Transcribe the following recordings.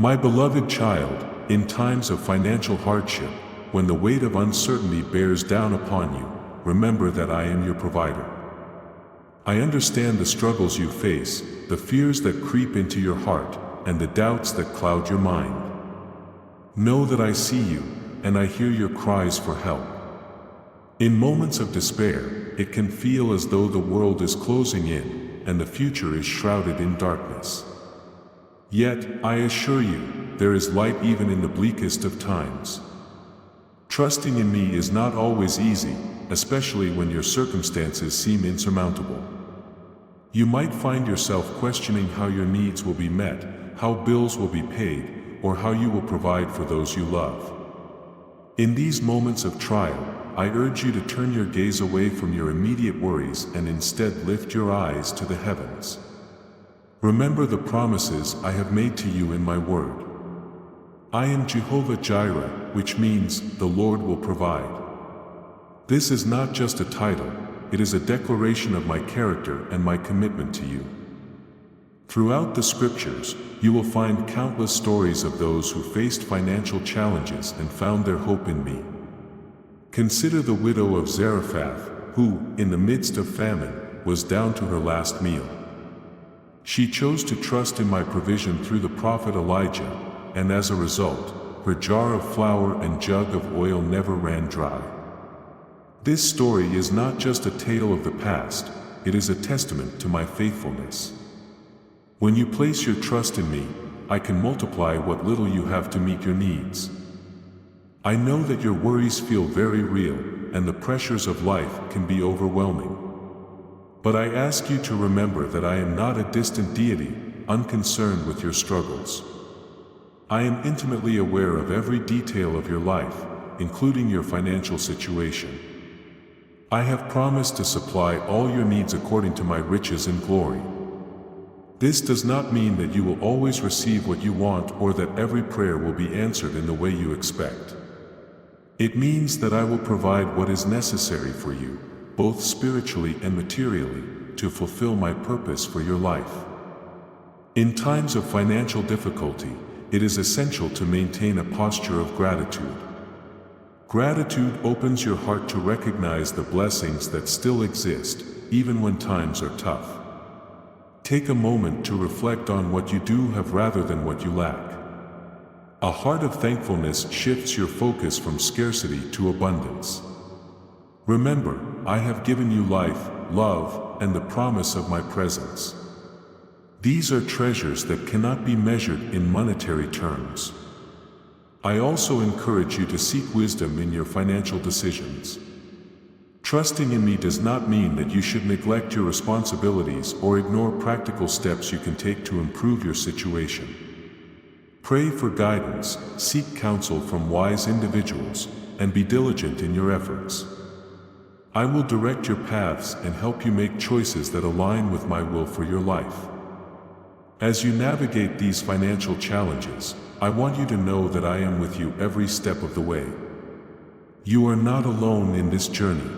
My beloved child, in times of financial hardship, when the weight of uncertainty bears down upon you, remember that I am your provider. I understand the struggles you face, the fears that creep into your heart, and the doubts that cloud your mind. Know that I see you, and I hear your cries for help. In moments of despair, it can feel as though the world is closing in, and the future is shrouded in darkness. Yet, I assure you, there is light even in the bleakest of times. Trusting in me is not always easy, especially when your circumstances seem insurmountable. You might find yourself questioning how your needs will be met, how bills will be paid, or how you will provide for those you love. In these moments of trial, I urge you to turn your gaze away from your immediate worries and instead lift your eyes to the heavens. Remember the promises I have made to you in my word. I am Jehovah Jireh, which means the Lord will provide. This is not just a title, it is a declaration of my character and my commitment to you. Throughout the scriptures, you will find countless stories of those who faced financial challenges and found their hope in me. Consider the widow of Zarephath, who, in the midst of famine, was down to her last meal. She chose to trust in my provision through the prophet Elijah, and as a result, her jar of flour and jug of oil never ran dry. This story is not just a tale of the past, it is a testament to my faithfulness. When you place your trust in me, I can multiply what little you have to meet your needs. I know that your worries feel very real, and the pressures of life can be overwhelming. But I ask you to remember that I am not a distant deity, unconcerned with your struggles. I am intimately aware of every detail of your life, including your financial situation. I have promised to supply all your needs according to my riches and glory. This does not mean that you will always receive what you want or that every prayer will be answered in the way you expect. It means that I will provide what is necessary for you, both spiritually and materially, to fulfill my purpose for your life. In times of financial difficulty, it is essential to maintain a posture of gratitude. Gratitude opens your heart to recognize the blessings that still exist, even when times are tough. Take a moment to reflect on what you do have rather than what you lack. A heart of thankfulness shifts your focus from scarcity to abundance. Remember, I have given you life, love, and the promise of my presence. These are treasures that cannot be measured in monetary terms. I also encourage you to seek wisdom in your financial decisions. Trusting in me does not mean that you should neglect your responsibilities or ignore practical steps you can take to improve your situation. Pray for guidance, seek counsel from wise individuals, and be diligent in your efforts. I will direct your paths and help you make choices that align with my will for your life. As you navigate these financial challenges, I want you to know that I am with you every step of the way. You are not alone in this journey.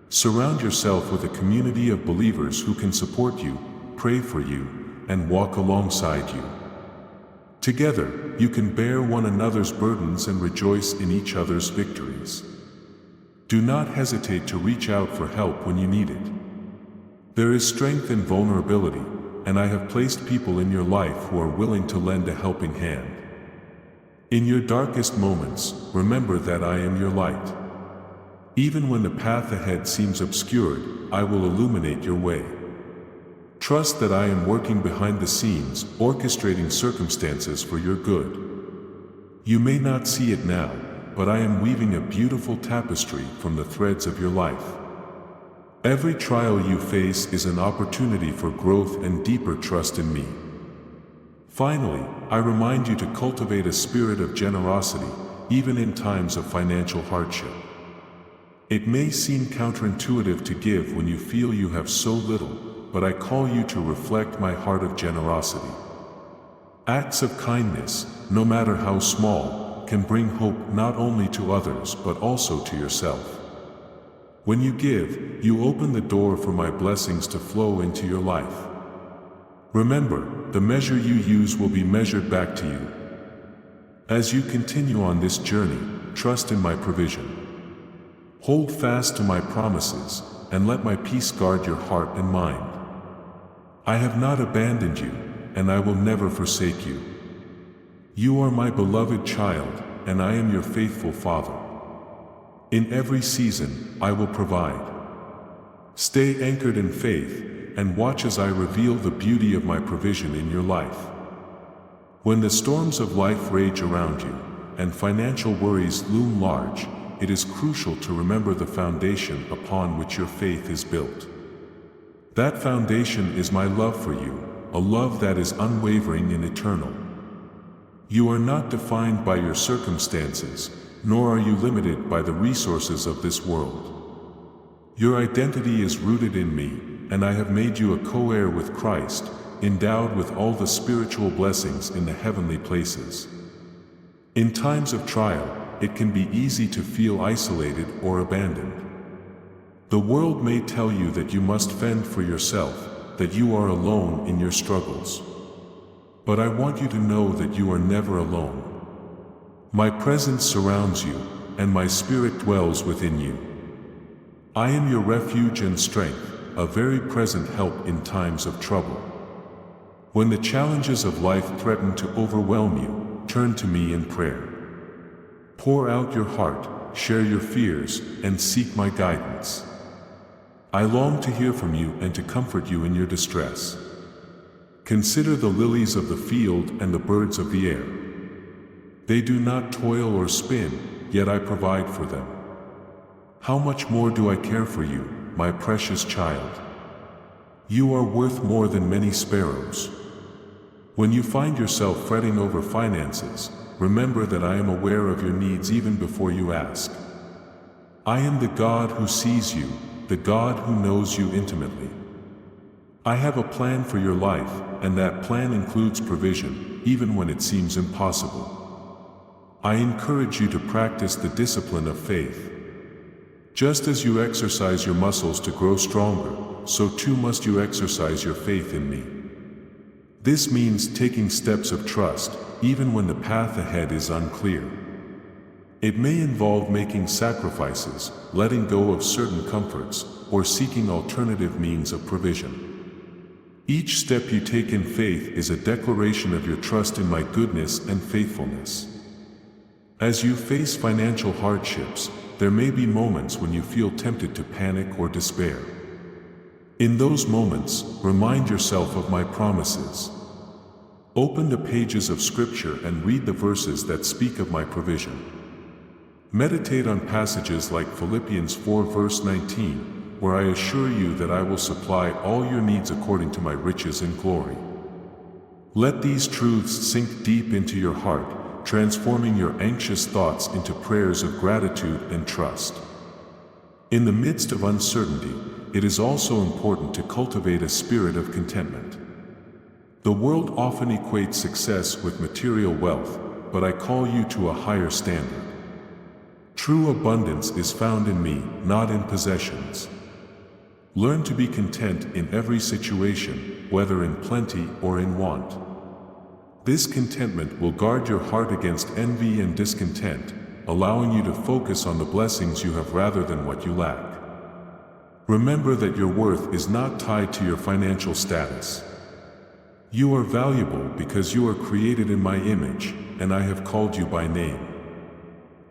Surround yourself with a community of believers who can support you, pray for you, and walk alongside you. Together, you can bear one another's burdens and rejoice in each other's victories. Do not hesitate to reach out for help when you need it. There is strength in vulnerability, and I have placed people in your life who are willing to lend a helping hand. In your darkest moments, remember that I am your light. Even when the path ahead seems obscured, I will illuminate your way. Trust that I am working behind the scenes, orchestrating circumstances for your good. You may not see it now, but I am weaving a beautiful tapestry from the threads of your life. Every trial you face is an opportunity for growth and deeper trust in me. Finally, I remind you to cultivate a spirit of generosity, even in times of financial hardship. It may seem counterintuitive to give when you feel you have so little, but I call you to reflect my heart of generosity. Acts of kindness, no matter how small, can bring hope not only to others but also to yourself. When you give, you open the door for my blessings to flow into your life. Remember, the measure you use will be measured back to you. As you continue on this journey, trust in my provision. Hold fast to my promises, and let my peace guard your heart and mind. I have not abandoned you, and I will never forsake you. You are my beloved child, and I am your faithful Father. In every season, I will provide. Stay anchored in faith, and watch as I reveal the beauty of my provision in your life. When the storms of life rage around you, and financial worries loom large, it is crucial to remember the foundation upon which your faith is built. That foundation is my love for you, a love that is unwavering and eternal. You are not defined by your circumstances, nor are you limited by the resources of this world. Your identity is rooted in me, and I have made you a co-heir with Christ, endowed with all the spiritual blessings in the heavenly places. In times of trial, it can be easy to feel isolated or abandoned. The world may tell you that you must fend for yourself, that you are alone in your struggles. But I want you to know that you are never alone. My presence surrounds you, and my spirit dwells within you. I am your refuge and strength, a very present help in times of trouble. When the challenges of life threaten to overwhelm you, turn to me in prayer. Pour out your heart, share your fears, and seek my guidance. I long to hear from you and to comfort you in your distress. Consider the lilies of the field and the birds of the air. They do not toil or spin, yet I provide for them. How much more do I care for you, my precious child? You are worth more than many sparrows. When you find yourself fretting over finances, remember that I am aware of your needs even before you ask. I am the God who sees you, the God who knows you intimately. I have a plan for your life, and that plan includes provision, even when it seems impossible. I encourage you to practice the discipline of faith. Just as you exercise your muscles to grow stronger, so too must you exercise your faith in me. This means taking steps of trust, even when the path ahead is unclear. It may involve making sacrifices, letting go of certain comforts, or seeking alternative means of provision. Each step you take in faith is a declaration of your trust in my goodness and faithfulness. As you face financial hardships, there may be moments when you feel tempted to panic or despair. In those moments, remind yourself of my promises. Open the pages of Scripture and read the verses that speak of my provision. Meditate on passages like Philippians 4 verse 19, where I assure you that I will supply all your needs according to my riches and glory. Let these truths sink deep into your heart, transforming your anxious thoughts into prayers of gratitude and trust. In the midst of uncertainty, it is also important to cultivate a spirit of contentment. The world often equates success with material wealth, but I call you to a higher standard. True abundance is found in me, not in possessions. Learn to be content in every situation, whether in plenty or in want. This contentment will guard your heart against envy and discontent, allowing you to focus on the blessings you have rather than what you lack. Remember that your worth is not tied to your financial status. You are valuable because you are created in my image, and I have called you by name.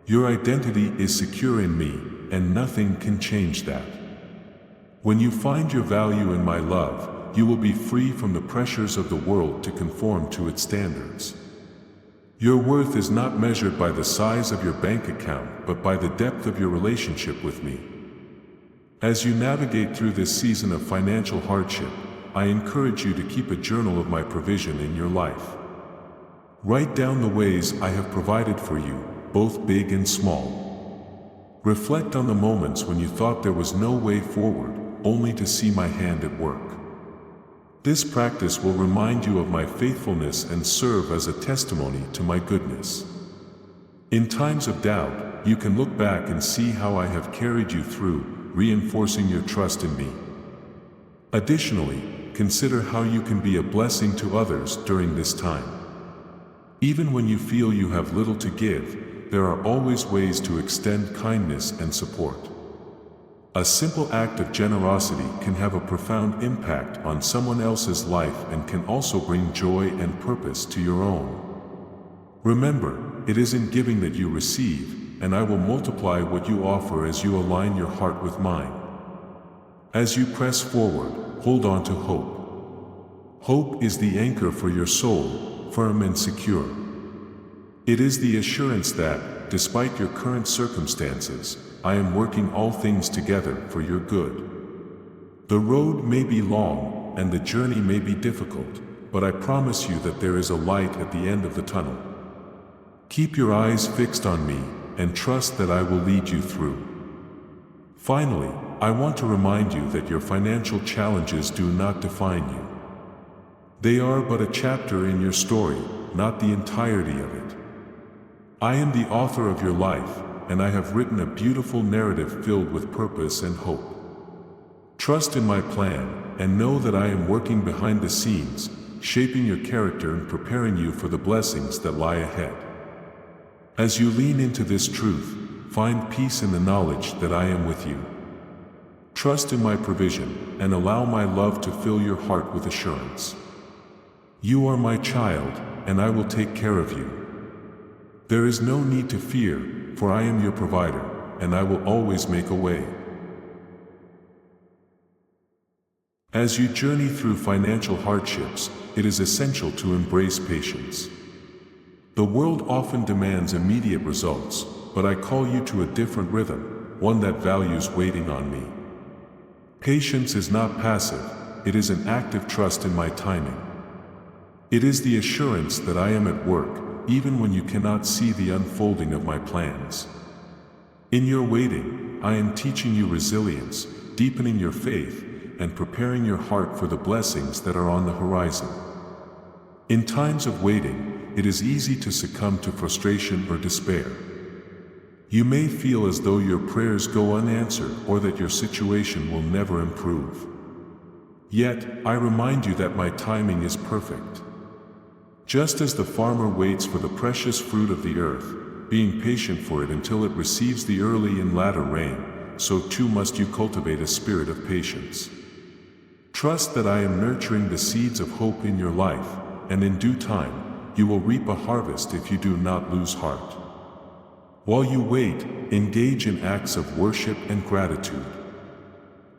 Your identity is secure in me, and nothing can change that. When you find your value in my love, you will be free from the pressures of the world to conform to its standards. Your worth is not measured by the size of your bank account, but by the depth of your relationship with me. As you navigate through this season of financial hardship, I encourage you to keep a journal of my provision in your life. Write down the ways I have provided for you, both big and small. Reflect on the moments when you thought there was no way forward, only to see my hand at work. This practice will remind you of my faithfulness and serve as a testimony to my goodness. In times of doubt, you can look back and see how I have carried you through, reinforcing your trust in me. Additionally, consider how you can be a blessing to others during this time. Even when you feel you have little to give, there are always ways to extend kindness and support. A simple act of generosity can have a profound impact on someone else's life and can also bring joy and purpose to your own. Remember, it is in giving that you receive, and I will multiply what you offer as you align your heart with mine. As you press forward, hold on to hope. Hope is the anchor for your soul, firm and secure. It is the assurance that, despite your current circumstances, I am working all things together for your good. The road may be long, and the journey may be difficult, but I promise you that there is a light at the end of the tunnel. Keep your eyes fixed on me, and trust that I will lead you through. Finally, I want to remind you that your financial challenges do not define you. They are but a chapter in your story, not the entirety of it. I am the author of your life, and I have written a beautiful narrative filled with purpose and hope. Trust in my plan, and know that I am working behind the scenes, shaping your character and preparing you for the blessings that lie ahead. As you lean into this truth, find peace in the knowledge that I am with you. Trust in my provision, and allow my love to fill your heart with assurance. You are my child, and I will take care of you. There is no need to fear, for I am your provider, and I will always make a way. As you journey through financial hardships, it is essential to embrace patience. The world often demands immediate results, but I call you to a different rhythm, one that values waiting on me. Patience is not passive, it is an active trust in my timing. It is the assurance that I am at work, even when you cannot see the unfolding of my plans. In your waiting, I am teaching you resilience, deepening your faith, and preparing your heart for the blessings that are on the horizon. In times of waiting, it is easy to succumb to frustration or despair. You may feel as though your prayers go unanswered or that your situation will never improve. Yet, I remind you that my timing is perfect. Just as the farmer waits for the precious fruit of the earth, being patient for it until it receives the early and latter rain, so too must you cultivate a spirit of patience. Trust that I am nurturing the seeds of hope in your life, and in due time, you will reap a harvest if you do not lose heart. While you wait, engage in acts of worship and gratitude.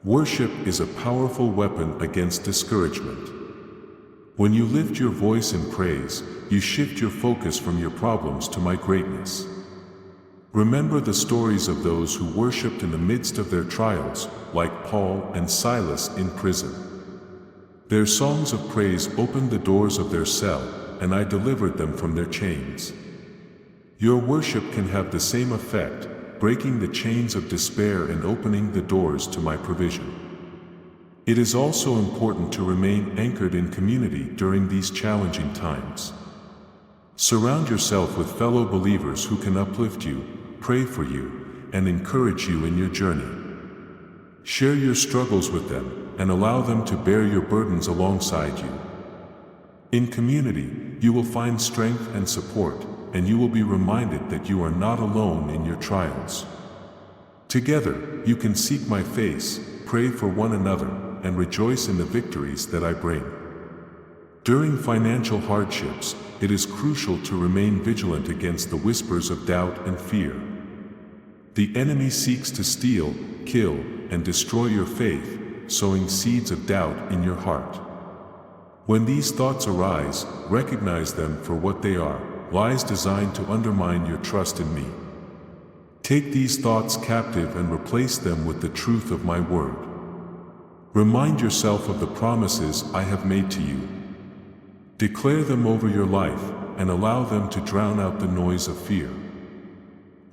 Worship is a powerful weapon against discouragement. When you lift your voice in praise, you shift your focus from your problems to my greatness. Remember the stories of those who worshipped in the midst of their trials, like Paul and Silas in prison. Their songs of praise opened the doors of their cell, and I delivered them from their chains. Your worship can have the same effect, breaking the chains of despair and opening the doors to my provision. It is also important to remain anchored in community during these challenging times. Surround yourself with fellow believers who can uplift you, pray for you, and encourage you in your journey. Share your struggles with them, and allow them to bear your burdens alongside you. In community, you will find strength and support, and you will be reminded that you are not alone in your trials. Together, you can seek my face, pray for one another, and rejoice in the victories that I bring. During financial hardships, it is crucial to remain vigilant against the whispers of doubt and fear. The enemy seeks to steal, kill, and destroy your faith, sowing seeds of doubt in your heart. When these thoughts arise, recognize them for what they are, lies designed to undermine your trust in me. Take these thoughts captive and replace them with the truth of my word. Remind yourself of the promises I have made to you. Declare them over your life, and allow them to drown out the noise of fear.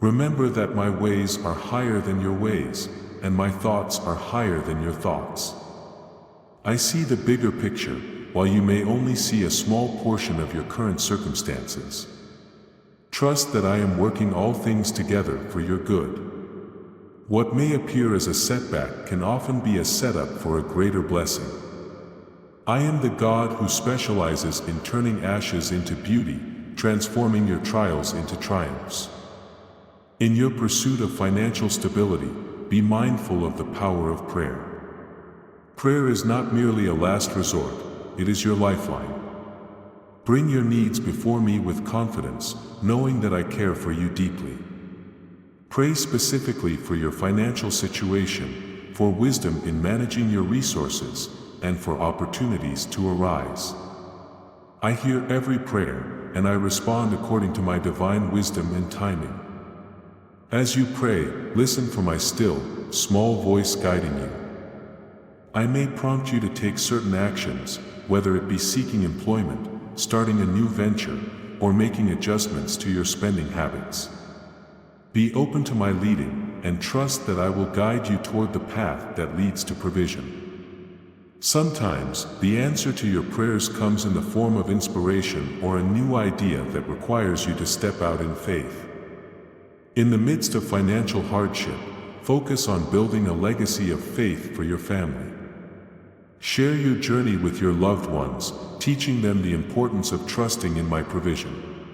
Remember that my ways are higher than your ways, and my thoughts are higher than your thoughts. I see the bigger picture, while you may only see a small portion of your current circumstances. Trust that I am working all things together for your good. What may appear as a setback can often be a setup for a greater blessing. I am the God who specializes in turning ashes into beauty, transforming your trials into triumphs. In your pursuit of financial stability, be mindful of the power of prayer. Prayer is not merely a last resort, it is your lifeline. Bring your needs before me with confidence, knowing that I care for you deeply. Pray specifically for your financial situation, for wisdom in managing your resources, and for opportunities to arise. I hear every prayer, and I respond according to my divine wisdom and timing. As you pray, listen for my still, small voice guiding you. I may prompt you to take certain actions, whether it be seeking employment, starting a new venture, or making adjustments to your spending habits. Be open to my leading, and trust that I will guide you toward the path that leads to provision. Sometimes, the answer to your prayers comes in the form of inspiration or a new idea that requires you to step out in faith. In the midst of financial hardship, focus on building a legacy of faith for your family. Share your journey with your loved ones, teaching them the importance of trusting in my provision.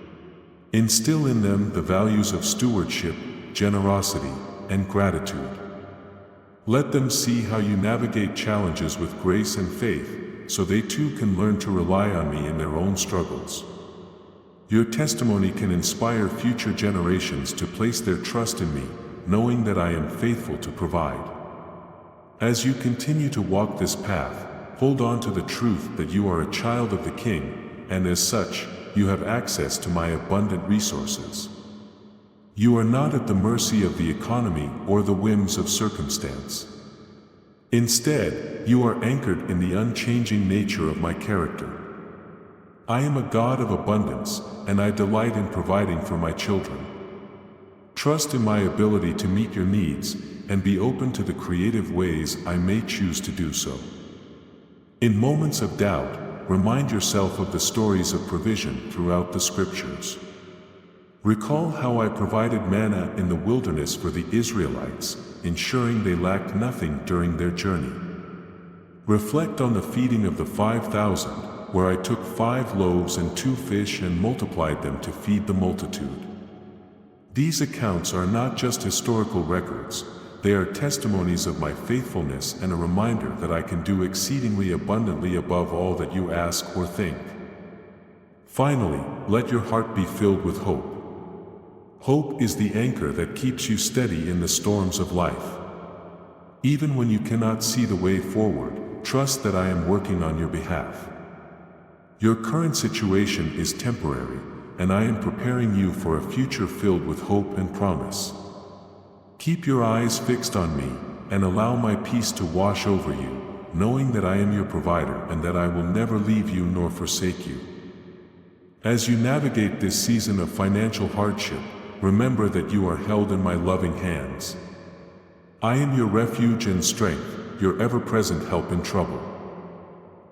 Instill in them the values of stewardship, generosity, and gratitude. Let them see how you navigate challenges with grace and faith, so they too can learn to rely on me in their own struggles. Your testimony can inspire future generations to place their trust in me, knowing that I am faithful to provide. As you continue to walk this path, hold on to the truth that you are a child of the King, and as such, you have access to my abundant resources. You are not at the mercy of the economy or the whims of circumstance. Instead, you are anchored in the unchanging nature of my character. I am a God of abundance, and I delight in providing for my children. Trust in my ability to meet your needs, and be open to the creative ways I may choose to do so. In moments of doubt, remind yourself of the stories of provision throughout the scriptures. Recall how I provided manna in the wilderness for the Israelites, ensuring they lacked nothing during their journey. Reflect on the feeding of the 5,000, where I took 5 loaves and 2 fish and multiplied them to feed the multitude. These accounts are not just historical records, they are testimonies of my faithfulness and a reminder that I can do exceedingly abundantly above all that you ask or think. Finally, let your heart be filled with hope. Hope is the anchor that keeps you steady in the storms of life. Even when you cannot see the way forward, trust that I am working on your behalf. Your current situation is temporary, and I am preparing you for a future filled with hope and promise. Keep your eyes fixed on me, and allow my peace to wash over you, knowing that I am your provider and that I will never leave you nor forsake you. As you navigate this season of financial hardship, remember that you are held in my loving hands. I am your refuge and strength, your ever-present help in trouble.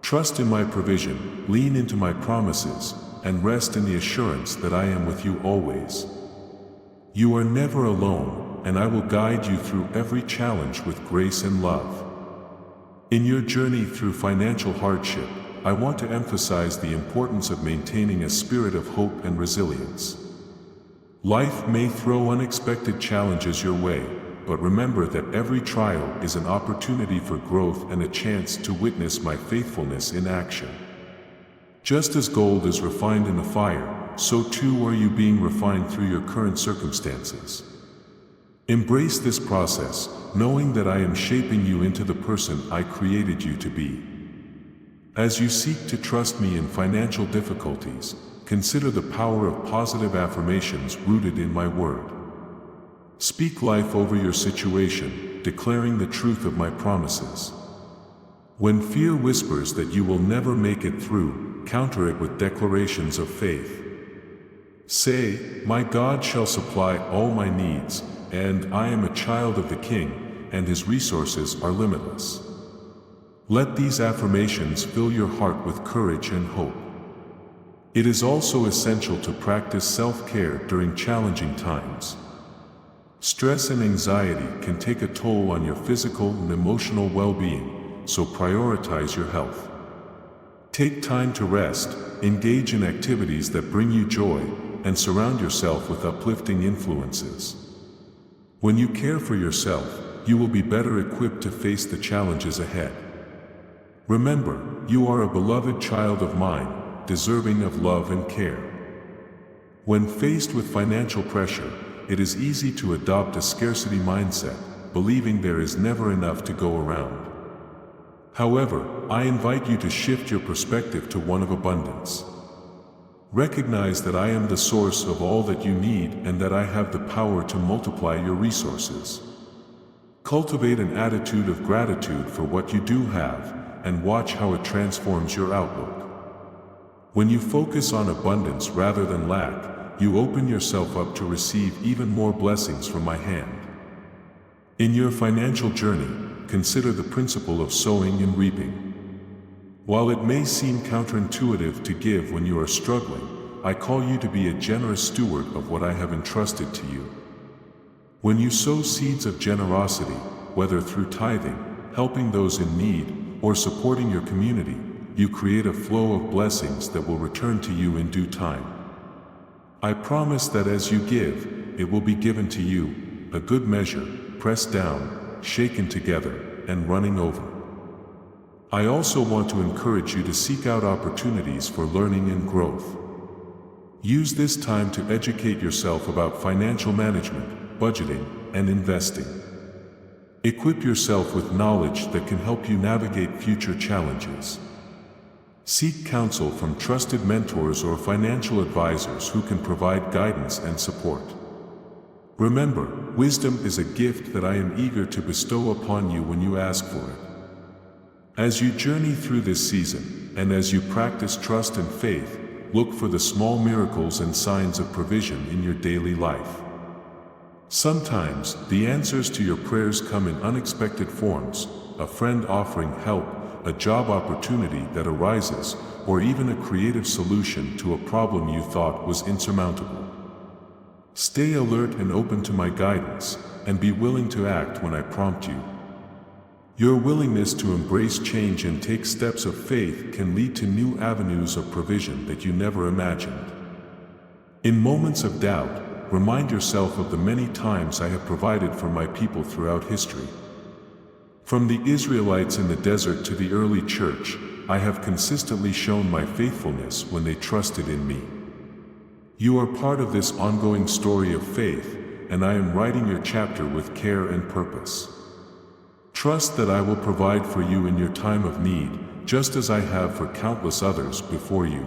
Trust in my provision, lean into my promises, and rest in the assurance that I am with you always. You are never alone, and I will guide you through every challenge with grace and love. In your journey through financial hardship, I want to emphasize the importance of maintaining a spirit of hope and resilience. Life may throw unexpected challenges your way, but remember that every trial is an opportunity for growth and a chance to witness my faithfulness in action. Just as gold is refined in the fire, so too are you being refined through your current circumstances. Embrace this process, knowing that I am shaping you into the person I created you to be. As you seek to trust me in financial difficulties, consider the power of positive affirmations rooted in my word. Speak life over your situation, declaring the truth of my promises. When fear whispers that you will never make it through, counter it with declarations of faith. Say, "My God shall supply all my needs, and I am a child of the King, and his resources are limitless." Let these affirmations fill your heart with courage and hope. It is also essential to practice self-care during challenging times. Stress and anxiety can take a toll on your physical and emotional well-being, so prioritize your health. Take time to rest, engage in activities that bring you joy, and surround yourself with uplifting influences. When you care for yourself, you will be better equipped to face the challenges ahead. Remember, you are a beloved child of mine, deserving of love and care. When faced with financial pressure, it is easy to adopt a scarcity mindset, believing there is never enough to go around. However, I invite you to shift your perspective to one of abundance. Recognize that I am the source of all that you need and that I have the power to multiply your resources. Cultivate an attitude of gratitude for what you do have, and watch how it transforms your outlook. When you focus on abundance rather than lack, you open yourself up to receive even more blessings from my hand. In your financial journey, consider the principle of sowing and reaping. While it may seem counterintuitive to give when you are struggling, I call you to be a generous steward of what I have entrusted to you. When you sow seeds of generosity, whether through tithing, helping those in need, or supporting your community, you create a flow of blessings that will return to you in due time. I promise that as you give, it will be given to you, a good measure, pressed down, shaken together, and running over. I also want to encourage you to seek out opportunities for learning and growth. Use this time to educate yourself about financial management, budgeting, and investing. Equip yourself with knowledge that can help you navigate future challenges. Seek counsel from trusted mentors or financial advisors who can provide guidance and support. Remember, wisdom is a gift that I am eager to bestow upon you when you ask for it. As you journey through this season, and as you practice trust and faith, look for the small miracles and signs of provision in your daily life. Sometimes, the answers to your prayers come in unexpected forms, a friend offering help, a job opportunity that arises, or even a creative solution to a problem you thought was insurmountable. Stay alert and open to my guidance, and be willing to act when I prompt you. Your willingness to embrace change and take steps of faith can lead to new avenues of provision that you never imagined. In moments of doubt, remind yourself of the many times I have provided for my people throughout history. From the Israelites in the desert to the early church, I have consistently shown my faithfulness when they trusted in me. You are part of this ongoing story of faith, and I am writing your chapter with care and purpose. Trust that I will provide for you in your time of need, just as I have for countless others before you.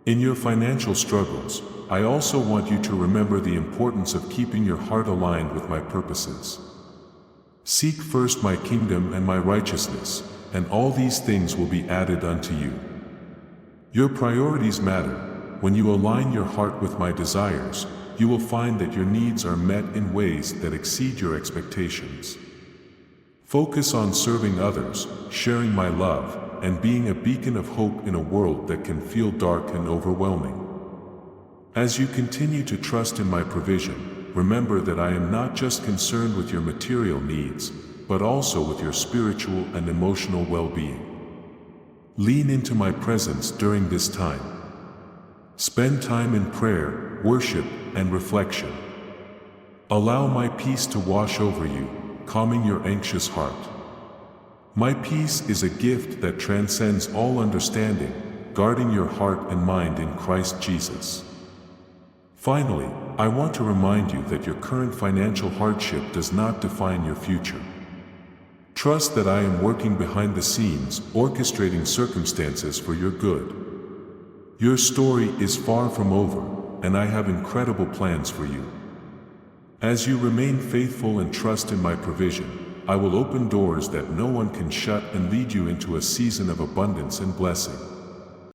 In your financial struggles, I also want you to remember the importance of keeping your heart aligned with my purposes. Seek first my kingdom and my righteousness, and all these things will be added unto you. Your priorities matter. When you align your heart with my desires, you will find that your needs are met in ways that exceed your expectations. Focus on serving others, sharing my love, and being a beacon of hope in a world that can feel dark and overwhelming. As you continue to trust in my provision, remember that I am not just concerned with your material needs, but also with your spiritual and emotional well-being. Lean into my presence during this time. Spend time in prayer, worship, and reflection. Allow my peace to wash over you, calming your anxious heart. My peace is a gift that transcends all understanding, guarding your heart and mind in Christ Jesus. Finally, I want to remind you that your current financial hardship does not define your future. Trust that I am working behind the scenes, orchestrating circumstances for your good. Your story is far from over, and I have incredible plans for you. As you remain faithful and trust in my provision, I will open doors that no one can shut and lead you into a season of abundance and blessing.